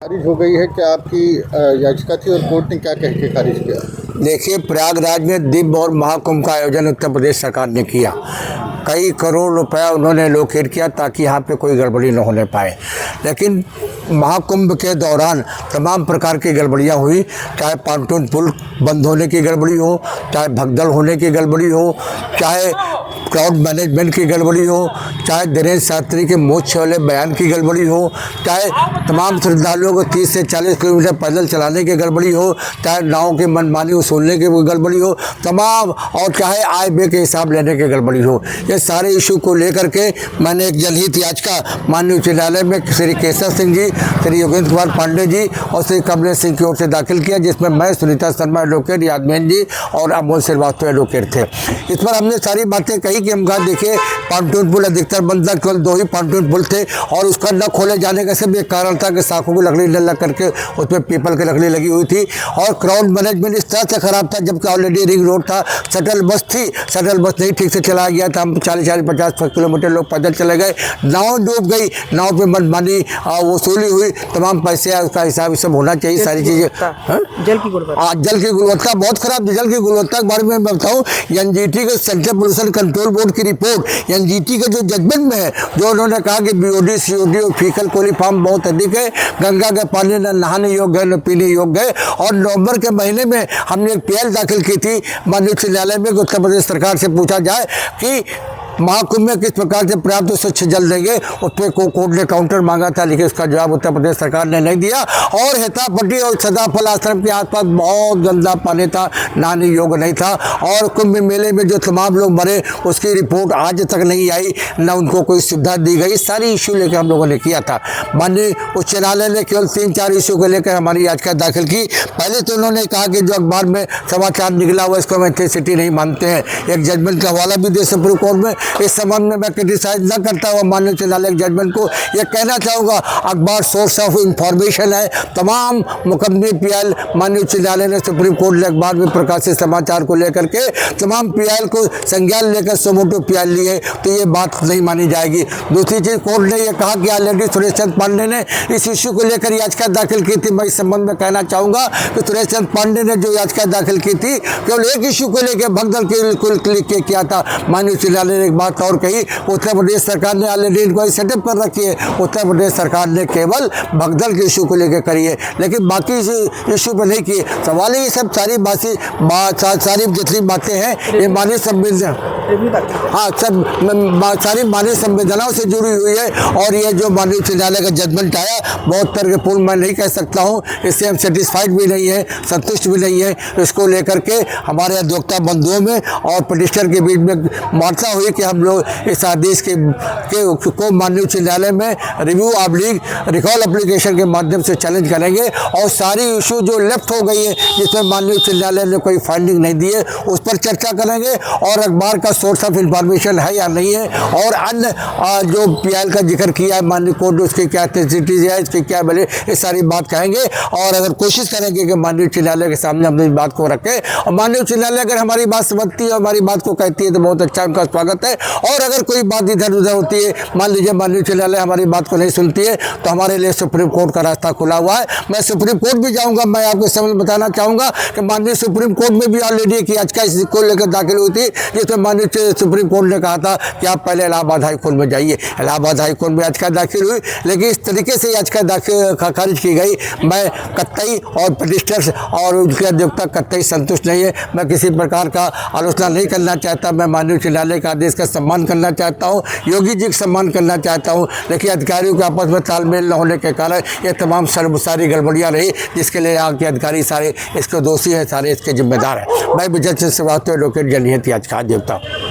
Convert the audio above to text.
खारिज हो गई है। क्या आपकी याचिका थी और कोर्ट ने क्या कह के खारिज किया? देखिए, प्रयागराज में दिव्य और महाकुंभ का आयोजन उत्तर प्रदेश सरकार ने किया। कई करोड़ रुपया उन्होंने एलोकेट किया ताकि यहाँ पे कोई गड़बड़ी न होने पाए, लेकिन महाकुंभ के दौरान तमाम प्रकार की गड़बड़ियाँ हुई। चाहे पांटून पुल बंद होने की गड़बड़ी हो, चाहे भगदड़ होने की गड़बड़ी हो, चाहे क्राउड मैनेजमेंट की गड़बड़ी हो, चाहे दिनेश शास्त्री के मोर्चे वाले बयान की गड़बड़ी हो, चाहे तमाम श्रद्धालुओं को 30 से 40 किलोमीटर पैदल चलाने की गड़बड़ी हो, चाहे नाव की मनमानी वसूलने की गड़बड़ी हो, तमाम, और चाहे आय व्यय के हिसाब लेने की गड़बड़ी हो, ये सारे इशू को लेकर के मैंने एक जनहित याचिका माननीय उच्च न्यायालय में श्री केशव सिंह जी, श्री योगेंद्र कुमार पांडे जी और श्री कमलेश सिंह की ओर से दाखिल किया, जिसमें मैं, सुनीता शर्मा एडवोकेट, यादवेन जी और अमोल श्रीवास्तव एडवोकेट थे। इस पर हमने सारी बातें कही कि हम कहा देखिए, पांटून पुल अधिकतर बंद था, केवल 2 ही पांटून पुल थे और उसका न खोले जाने का सिर्फ एक कारण था कि साखों की लकड़ी न लग करके उसमें पीपल की लकड़ी लगी हुई थी और क्राउड मैनेजमेंट इस तरह से खराब था, जबकि ऑलरेडी रिंग रोड था, शटल बस थी, शटल बस नहीं ठीक से चलाया गया था, हम 40-50 किलोमीटर लोग पैदल चले गए, नाव डूब गई, नाव पे मनमानी वसूली हुई, तमाम पैसे उसका हिसाब ये सब होना चाहिए, सारी चीज़ें। जल की गुणवत्ता बहुत खराब। जल की गुणवत्ता के बारे में मैं बताऊँ, एनजीटी के सेंट्रल पोल्यूशन कंट्रोल बोर्ड की रिपोर्ट, एनजीटी के जो जजमेंट में है, जो उन्होंने कहा कि बीओडी, सीओडी और फीकल कोलीफॉर्म बहुत अधिक है, गंगा के पानी न नहाने योग्य है न पीने योग्य है। और नवंबर के महीने में हमने एक पीएल दाखिल की थी माननीय उच्च न्यायालय में, उत्तर प्रदेश सरकार से पूछा जाए कि महाकुंभ में किस प्रकार से पर्याप्त स्वच्छ जल देंगे। उस पर कोर्ट ने काउंटर मांगा था, लेकिन उसका जवाब उत्तर प्रदेश सरकार ने नहीं दिया। और हेतापट्टी और सदाफल आश्रम के आसपास बहुत गंदा पानी था, नहाने योग्य नहीं था। और कुंभ मेले में जो तमाम लोग मरे उसकी रिपोर्ट आज तक नहीं आई, न उनको कोई सुविधा दी गई। सारी इशू लेकर हम लोगों ने किया था। माननीय उच्च न्यायालय ने केवल 3-4 इशू को लेकर हमारी याचिका दाखिल की। पहले तो उन्होंने कहा कि जो अखबार में समाचार निकला हुआ इसको हम एथेंटिसिटी नहीं मानते हैं, एक जजमेंट का हवाला भी दे सुप्रीम कोर्ट में। इस संबंध में मैं क्रिटिसाइज न करता हुआ माननीय उच्च न्यायालय के जजमेंट को ये कहना चाहूँगा, अखबार सोर्स ऑफ इंफॉर्मेशन है। तमाम मुकदमे पीएल माननीय उच्च न्यायालय ने सुप्रीम कोर्ट ने अखबार में प्रकाशित समाचार को लेकर के तमाम पीएल को संज्ञान लेकर सुमोटो पीएल लिए, तो ये बात नहीं मानी जाएगी। दूसरी चीज़, कोर्ट ने यह कहा कि ऑलरेडी सुरेश चंद्र पांडे ने इस इश्यू को लेकर याचिका दाखिल की थी। मैं इस संबंध में कहना चाहूँगा कि सुरेश चंद्र पांडे ने जो याचिका दाखिल की थी केवल एक इशू को लेकर भगदड़ के किया था। माननीय उच्च न्यायालय ने एक बात और कही, उत्तर प्रदेश सरकार ने ऑलरेडी इंक्वायरी सेटअप कर रखी है, उत्तर प्रदेश सरकार ने केवल भगदड़ के इशू को लेकर करी है, लेकिन बाकी इशू पर नहीं किए। सवाल है ये सब सारी सारी जितनी बातें हैं ये मानवीय संवेदना, हाँ, सब सारी मानवीय संवेदनाओं से जुड़ी हुई है। और ये जो माननीय उच्च न्यायालय का जजमेंट आया बहुत तर्कपूर्ण मैं नहीं कह सकता हूँ, इससे हम सेटिस्फाइड भी नहीं है, संतुष्ट भी नहीं है। इसको लेकर के हमारे अधिवक्ता बंधुओं में और पिटिशनर के बीच में वार्ता हुई कि हम लोग इस आदेश को माननीय उच्च न्यायालय में रिव्यू ऑब्लिक रिकॉल एप्लीकेशन के माध्यम से चैलेंज करेंगे और सारी इशू जो लेफ्ट हो गई है जिसमें माननीय उच्च न्यायालय ने कोई फाइंडिंग नहीं दी है उस पर चर्चा करेंगे। और अखबार का सोर्स ऑफ इंफॉर्मेशन है या नहीं है, और अन्य जो पीएल का जिक्र किया है माननीय कोर्ट, उसकी क्या एथेंटिसिटी है, इसकी क्या वैल्यू, ये सारी बात कहेंगे। और अगर कोशिश करेंगे कि माननीय उच्च न्यायालय के सामने हम इस बात को रखें, और माननीय उच्च न्यायालय अगर हमारी बात समझती है, हमारी बात को कहती है तो बहुत अच्छा, उनका स्वागत है। और अगर कोई बात इधर उधर होती है, मान लीजिए माननीय उच्च न्यायालय हमारी बात को नहीं सुनती है, तो हमारे लिए सुप्रीम कोर्ट का रास्ता खुला हुआ है। मैं सुप्रीम कोर्ट भी जाऊंगा। मैं आपको समझ बताना चाहूँगा कि माननीय सुप्रीम कोर्ट में भी ऑलरेडी एक याचिका इसको लेकर दाखिल हुई थी, जिसमें माननीय सुप्रीम कोर्ट ने कहा था कि आप पहले इलाहाबाद हाई कोर्ट में जाइए। इलाहाबाद हाई कोर्ट में याचिका दाखिल हुई, लेकिन इस तरीके से याचिका खारिज की गई। मैं कतई और पिटिशनर्स और उनके अधिवक्ता कतई संतुष्ट नहीं है। मैं किसी प्रकार का आलोचना नहीं करना चाहता। मैं माननीय उच्च न्यायालय का आदेश का सम्मान करना चाहता हूँ, योगी जी का सम्मान करना चाहता हूँ, लेकिन अधिकारियों के आपस में तालमेल न होने के कारण ये तमाम सारी गड़बड़ियाँ रही, जिसके लिए यहाँ के अधिकारी सारे इसके दोषी हैं, सारे इसके जिम्मेदार हैं। मैं विजय चंद्र श्रीवास्तव एडवोकेट जनहित याचिका देवता हूँ।